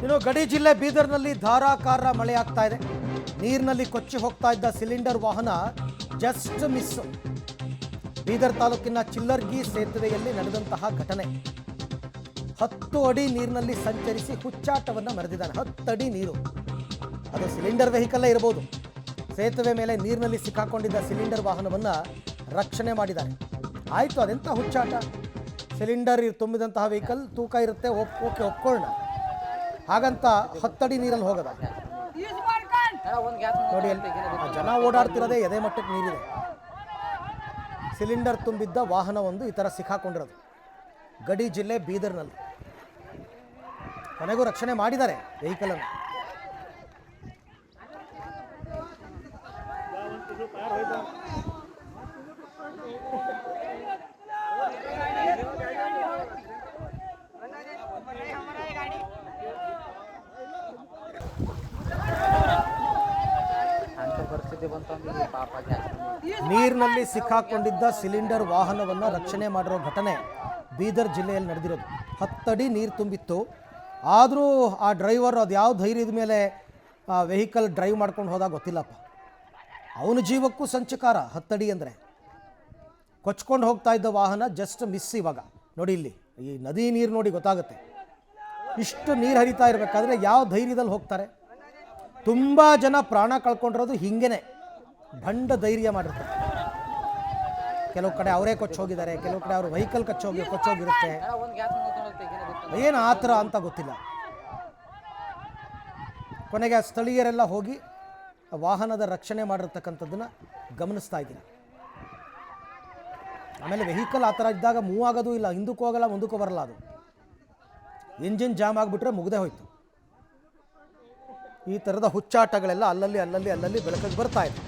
ಇನ್ನು ಗಡಿ ಜಿಲ್ಲೆ ಬೀದರ್ನಲ್ಲಿ ಧಾರಾಕಾರ ಮಳೆ ಆಗ್ತಾ ಇದೆ. ನೀರಿನಲ್ಲಿ ಕೊಚ್ಚಿ ಹೋಗ್ತಾ ಇದ್ದ ಸಿಲಿಂಡರ್ ವಾಹನ ಜಸ್ಟ್ ಮಿಸ್. ಬೀದರ್ ತಾಲೂಕಿನ ಚಿಲ್ಲರ್ಗಿ ಸೇತುವೆಯಲ್ಲಿ ನಡೆದಂತಹ ಘಟನೆ. 10 ಅಡಿ ನೀರಿನಲ್ಲಿ ಸಂಚರಿಸಿ ಹುಚ್ಚಾಟವನ್ನು ಮೆರೆದಿದ್ದಾನೆ. 10 ಅಡಿ ನೀರು, ಅದು ಸಿಲಿಂಡರ್ ವೆಹಿಕಲ್ಲೇ ಇರಬಹುದು. ಸೇತುವೆ ಮೇಲೆ ನೀರಿನಲ್ಲಿ ಸಿಕ್ಕಾಕೊಂಡಿದ್ದ ಸಿಲಿಂಡರ್ ವಾಹನವನ್ನು ರಕ್ಷಣೆ ಮಾಡಿದ್ದಾರೆ. ಆಯಿತು, ಅದೆಂಥ ಹುಚ್ಚಾಟ. ಸಿಲಿಂಡರ್ ತುಂಬಿದಂತಹ ವೆಹಿಕಲ್ ತೂಕ ಇರುತ್ತೆ, ಓಕೆ ಒಪ್ಕೊಳ್ಳೋಣ. ಹಾಗಂತ 10 ಅಡಿ ನೀರಲ್ಲಿ ಹೋಗದ ನೋಡಿ. ಜನ ಓಡಾಡ್ತಿರೋದೇ ಎದೆ ಮಟ್ಟಕ್ಕೆ ನೀರಿದೆ. ಸಿಲಿಂಡರ್ ತುಂಬಿದ್ದ ವಾಹನ ಒಂದು ಈ ಥರ ಸಿಕ್ಕಾಕೊಂಡಿರೋದು ಗಡಿ ಜಿಲ್ಲೆ ಬೀದರ್ನಲ್ಲಿ. ಕೊನೆಗೂ ರಕ್ಷಣೆ ಮಾಡಿದ್ದಾರೆ ವೆಹಿಕಲನ್ನು. ನೀರಿನಲ್ಲಿ ಸಿಕ್ಕಾಕೊಂಡಿದ್ದ ಸಿಲಿಂಡರ್ ವಾಹನವನ್ನು ರಕ್ಷಣೆ ಮಾಡಿರೋ ಘಟನೆ ಬೀದರ್ ಜಿಲ್ಲೆಯಲ್ಲಿ ನಡೆದಿರೋದು. 10 ಅಡಿ ನೀರು ತುಂಬಿತ್ತು. ಆದರೂ ಆ ಡ್ರೈವರ್ ಅದು ಯಾವ ಧೈರ್ಯದ ಮೇಲೆ ವೆಹಿಕಲ್ ಡ್ರೈವ್ ಮಾಡ್ಕೊಂಡು ಹೋದಾಗ ಗೊತ್ತಿಲ್ಲಪ್ಪ. ಅವನ ಜೀವಕ್ಕೂ ಸಂಚಕಾರ. 10 ಅಡಿ ಅಂದರೆ ಕೊಚ್ಕೊಂಡು ಹೋಗ್ತಾ ಇದ್ದ ವಾಹನ ಜಸ್ಟ್ ಮಿಸ್. ಇವಾಗ ನೋಡಿ, ಇಲ್ಲಿ ಈ ನದಿ ನೀರು ನೋಡಿ ಗೊತ್ತಾಗುತ್ತೆ. ಇಷ್ಟು ನೀರು ಹರಿತಾ ಇರಬೇಕಾದ್ರೆ ಯಾವ ಧೈರ್ಯದಲ್ಲಿ ಹೋಗ್ತಾರೆ? ತುಂಬ ಜನ ಪ್ರಾಣ ಕಳ್ಕೊಂಡಿರೋದು ಹಿಂಗೇನೆ, ಭಂಡ ಧೈರ್ಯ ಮಾಡಿರ್ತಾರೆ. ಕೆಲವು ಕಡೆ ಅವರೇ ಕೊಚ್ಚೋಗಿದ್ದಾರೆ, ಕೆಲವು ಕಡೆ ಅವರು ವೆಹಿಕಲ್ ಕೊಚ್ಚೋಗಿರುತ್ತೆ. ಏನು ಆ ಥರ ಅಂತ ಗೊತ್ತಿಲ್ಲ. ಕೊನೆಗೆ ಆ ಸ್ಥಳೀಯರೆಲ್ಲ ಹೋಗಿ ವಾಹನದ ರಕ್ಷಣೆ ಮಾಡಿರ್ತಕ್ಕಂಥದ್ದನ್ನು ಗಮನಿಸ್ತಾ ಇದ್ದೀನಿ. ಆಮೇಲೆ ವೆಹಿಕಲ್ ಆ ಥರ ಇದ್ದಾಗ ಮೂವ್ ಆಗೋದು ಇಲ್ಲ, ಹಿಂದಕ್ಕೂ ಹೋಗಲ್ಲ ಮುಂದಕ್ಕೂ ಬರಲ್ಲ. ಅದು ಇಂಜಿನ್ ಜಾಮ್ ಆಗಿಬಿಟ್ರೆ ಮುಗ್ದೇ ಹೋಯ್ತು. ಈ ಥರದ ಹುಚ್ಚಾಟಗಳೆಲ್ಲ ಅಲ್ಲಲ್ಲಿ ಬೆಳಕಿಗೆ ಬರ್ತಾ ಇದೆ.